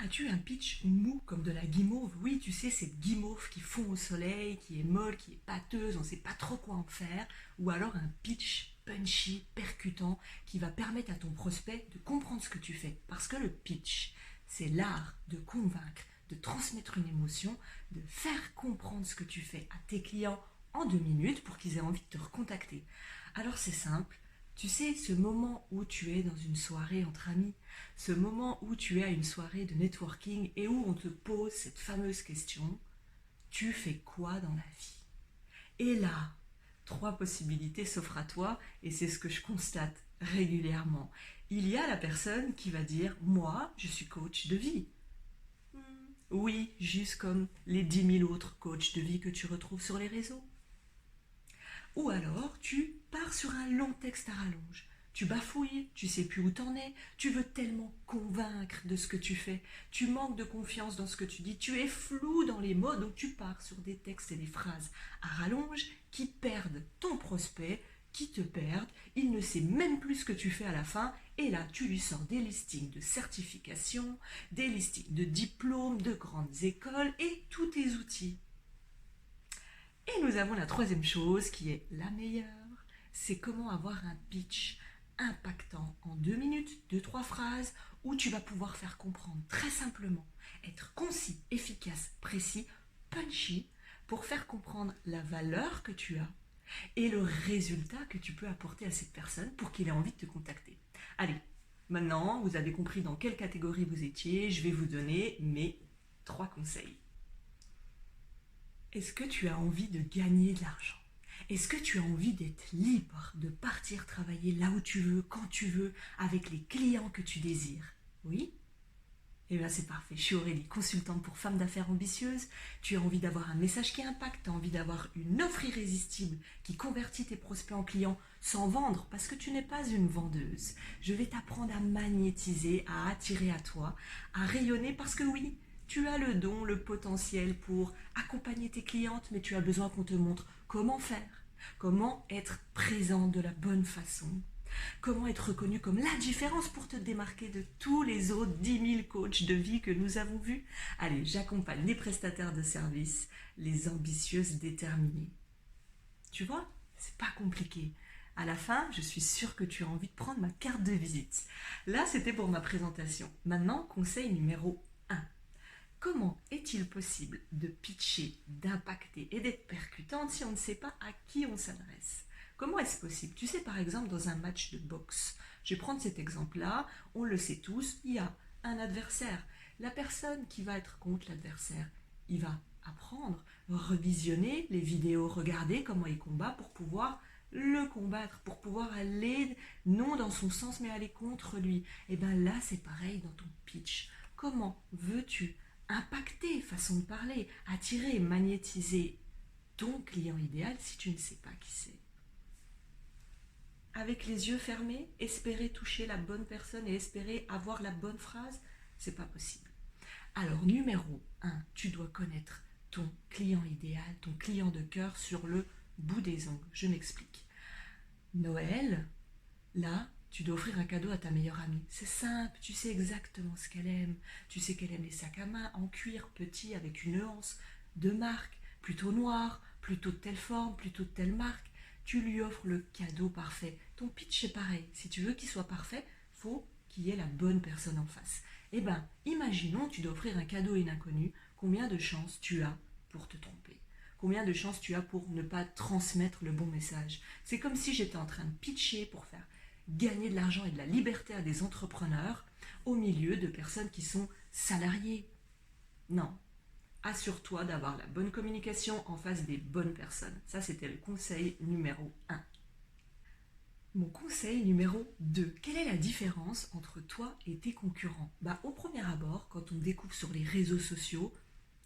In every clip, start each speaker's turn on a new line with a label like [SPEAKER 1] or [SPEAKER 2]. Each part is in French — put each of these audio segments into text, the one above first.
[SPEAKER 1] As-tu un pitch mou comme de la guimauve? Oui, tu sais, cette guimauve qui fond au soleil, qui est molle, qui est pâteuse, on ne sait pas trop quoi en faire. Ou alors un pitch punchy, percutant, qui va permettre à ton prospect de comprendre ce que tu fais. Parce que le pitch, c'est l'art de convaincre, de transmettre une émotion, de faire comprendre ce que tu fais à tes clients en 2 minutes pour qu'ils aient envie de te recontacter. Alors c'est simple. Tu sais, ce moment où tu es dans une soirée entre amis, ce moment où tu es à une soirée de networking et où on te pose cette fameuse question, tu fais quoi dans la vie? Et là, 3 possibilités s'offrent à toi et c'est ce que je constate régulièrement. Il y a la personne qui va dire, moi, je suis coach de vie. Oui, juste comme les 10 000 autres coachs de vie que tu retrouves sur les réseaux. Ou alors, tu pars sur un long texte à rallonge. Tu bafouilles, tu sais plus où t'en es, tu veux tellement convaincre de ce que tu fais, tu manques de confiance dans ce que tu dis, tu es flou dans les mots, donc tu pars sur des textes et des phrases à rallonge qui perdent ton prospect, qui te perdent, il ne sait même plus ce que tu fais à la fin, et là tu lui sors des listings de certifications, des listings de diplômes, de grandes écoles et tous tes outils. Et nous avons la troisième chose qui est la meilleure, c'est comment avoir un pitch impactant en 2 minutes, 2, 3 phrases, où tu vas pouvoir faire comprendre très simplement, être concis, efficace, précis, punchy, pour faire comprendre la valeur que tu as et le résultat que tu peux apporter à cette personne pour qu'il ait envie de te contacter. Allez, maintenant vous avez compris dans quelle catégorie vous étiez, je vais vous donner mes 3 conseils. Est-ce que tu as envie de gagner de l'argent? Est-ce que tu as envie d'être libre, de partir travailler là où tu veux, quand tu veux, avec les clients que tu désires? Oui? Eh bien c'est parfait, je suis Aurélie, consultante pour femmes d'affaires ambitieuses. Tu as envie d'avoir un message qui impacte, tu as envie d'avoir une offre irrésistible qui convertit tes prospects en clients sans vendre parce que tu n'es pas une vendeuse. Je vais t'apprendre à magnétiser, à attirer à toi, à rayonner parce que oui, tu as le don, le potentiel pour accompagner tes clientes, mais tu as besoin qu'on te montre comment faire, comment être présente de la bonne façon. Comment être reconnu comme la différence pour te démarquer de tous les autres 10 000 coachs de vie que nous avons vus? Allez, j'accompagne les prestataires de services, les ambitieuses déterminées. Tu vois, c'est pas compliqué. À la fin, je suis sûre que tu as envie de prendre ma carte de visite. Là, c'était pour ma présentation. Maintenant, conseil numéro 1. Comment est-il possible de pitcher, d'impacter et d'être percutante si on ne sait pas à qui on s'adresse? Comment est-ce possible? Tu sais, par exemple, dans un match de boxe, je vais prendre cet exemple-là, on le sait tous, il y a un adversaire. La personne qui va être contre l'adversaire, il va apprendre, revisionner les vidéos, regarder comment il combat pour pouvoir le combattre, pour pouvoir aller non dans son sens mais aller contre lui. Et bien là, c'est pareil dans ton pitch. Comment veux-tu impacter, façon de parler, attirer, magnétiser ton client idéal si tu ne sais pas qui c'est? Avec les yeux fermés, espérer toucher la bonne personne et espérer avoir la bonne phrase, c'est pas possible. Alors, numéro 1, tu dois connaître ton client idéal, ton client de cœur sur le bout des ongles. Je m'explique. Noël, là, tu dois offrir un cadeau à ta meilleure amie. C'est simple, tu sais exactement ce qu'elle aime. Tu sais qu'elle aime les sacs à main en cuir petit avec une anse de marque, plutôt noire, plutôt de telle forme, plutôt de telle marque. Tu lui offres le cadeau parfait. Ton pitch est pareil. Si tu veux qu'il soit parfait, il faut qu'il y ait la bonne personne en face. Eh bien, imaginons, tu dois offrir un cadeau à une inconnue. Combien de chances tu as pour te tromper? Combien de chances tu as pour ne pas transmettre le bon message? C'est comme si j'étais en train de pitcher pour faire gagner de l'argent et de la liberté à des entrepreneurs au milieu de personnes qui sont salariées. Non. Assure-toi d'avoir la bonne communication en face des bonnes personnes. Ça, c'était le conseil numéro 1. Mon conseil numéro 2. Quelle est la différence entre toi et tes concurrents? Au premier abord, quand on découvre sur les réseaux sociaux,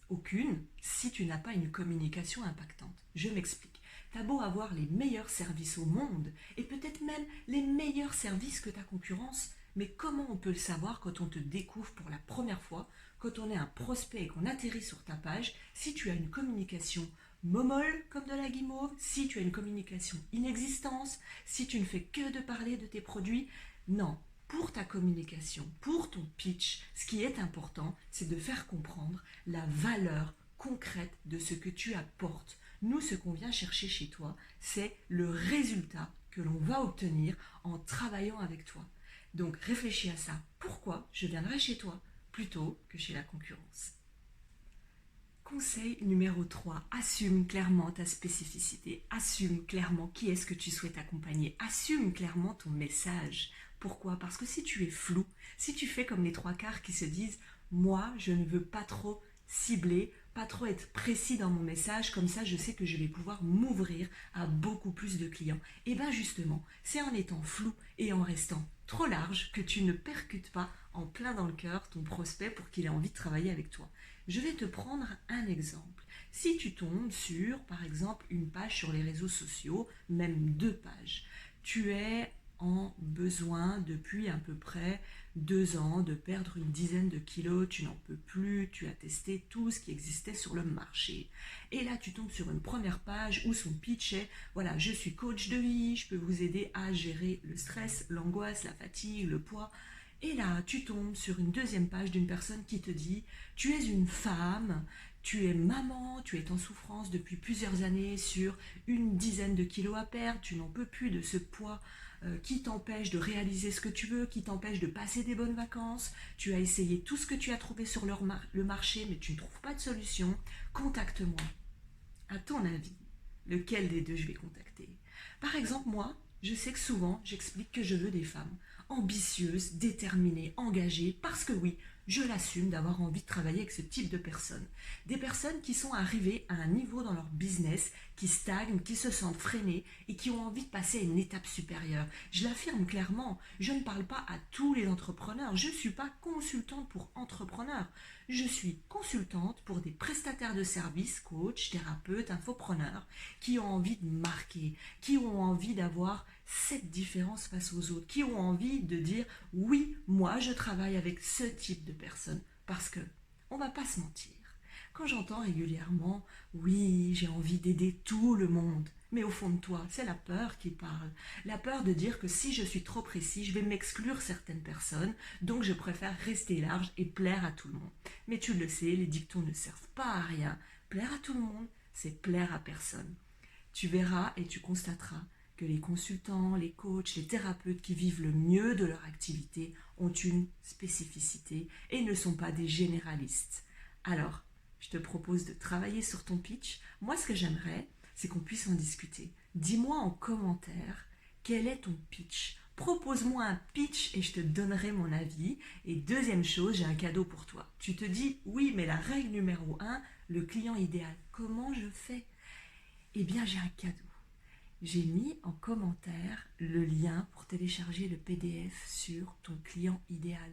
[SPEAKER 1] aucune, si tu n'as pas une communication impactante. Je m'explique. T'as beau avoir les meilleurs services au monde, et peut-être même les meilleurs services que ta concurrence, mais comment on peut le savoir quand on te découvre pour la première fois, quand on est un prospect et qu'on atterrit sur ta page, si tu as une communication momolle comme de la guimauve, si tu as une communication inexistence, si tu ne fais que de parler de tes produits? Non. pour ta communication, pour ton pitch, ce qui est important, c'est de faire comprendre la valeur concrète de ce que tu apportes. Nous, ce qu'on vient chercher chez toi, c'est le résultat que l'on va obtenir en travaillant avec toi. Donc réfléchis à ça. Pourquoi je viendrai chez toi plutôt que chez la concurrence? Conseil numéro 3, assume clairement ta spécificité, assume clairement qui est-ce que tu souhaites accompagner, assume clairement ton message. Pourquoi? Parce que si tu es flou, si tu fais comme les trois quarts qui se disent « moi, je ne veux pas trop cibler, pas trop être précis dans mon message, comme ça je sais que je vais pouvoir m'ouvrir à beaucoup plus de clients ». Et bien justement, c'est en étant flou et en restant trop large que tu ne percutes pas en plein dans le cœur ton prospect pour qu'il ait envie de travailler avec toi. Je vais te prendre un exemple. Si tu tombes sur, par exemple, une page sur les réseaux sociaux, même 2 pages, tu es en besoin depuis à peu près 2 ans de perdre une dizaine de kilos, tu n'en peux plus, tu as testé tout ce qui existait sur le marché. Et là, tu tombes sur une première page où son pitch est « Voilà, je suis coach de vie, je peux vous aider à gérer le stress, l'angoisse, la fatigue, le poids. » Et là, tu tombes sur une deuxième page d'une personne qui te dit « Tu es une femme, tu es maman, tu es en souffrance depuis plusieurs années sur une dizaine de kilos à perdre, tu n'en peux plus de ce poids qui t'empêche de réaliser ce que tu veux, qui t'empêche de passer des bonnes vacances, tu as essayé tout ce que tu as trouvé sur le marché mais tu ne trouves pas de solution, contacte-moi. » À ton avis, lequel des deux je vais contacter? Par exemple, moi, je sais que souvent, j'explique que je veux des femmes ambitieuses, déterminées, engagées, parce que oui, je l'assume d'avoir envie de travailler avec ce type de personnes. Des personnes qui sont arrivées à un niveau dans leur business, qui stagnent, qui se sentent freinées et qui ont envie de passer à une étape supérieure. Je l'affirme clairement, je ne parle pas à tous les entrepreneurs, je ne suis pas consultante pour entrepreneurs. Je suis consultante pour des prestataires de services, coachs, thérapeutes, infopreneurs, qui ont envie de marquer, qui ont envie d'avoir cette différence face aux autres, qui ont envie de dire « oui, moi je travaille avec ce type de personnes ». Parce que, on ne va pas se mentir, quand j'entends régulièrement « oui, j'ai envie d'aider tout le monde », mais au fond de toi, c'est la peur qui parle. La peur de dire que si je suis trop précis, je vais m'exclure certaines personnes, donc je préfère rester large et plaire à tout le monde. Mais tu le sais, les dictons ne servent pas à rien. Plaire à tout le monde, c'est plaire à personne. Tu verras et tu constateras que les consultants, les coachs, les thérapeutes qui vivent le mieux de leur activité ont une spécificité et ne sont pas des généralistes. Alors, je te propose de travailler sur ton pitch. Moi, ce que j'aimerais, c'est qu'on puisse en discuter. Dis-moi en commentaire quel est ton pitch. Propose-moi un pitch et je te donnerai mon avis. Et deuxième chose, j'ai un cadeau pour toi. Tu te dis, oui, mais la règle numéro 1, le client idéal, comment je fais? Eh bien, j'ai un cadeau. J'ai mis en commentaire le lien pour télécharger le PDF sur ton client idéal.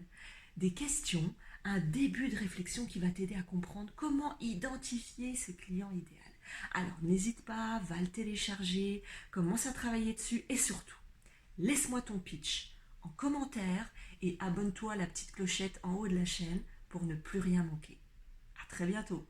[SPEAKER 1] Des questions, un début de réflexion qui va t'aider à comprendre comment identifier ce client idéal. Alors n'hésite pas, va le télécharger, commence à travailler dessus et surtout, laisse-moi ton pitch en commentaire et abonne-toi à la petite clochette en haut de la chaîne pour ne plus rien manquer. À très bientôt.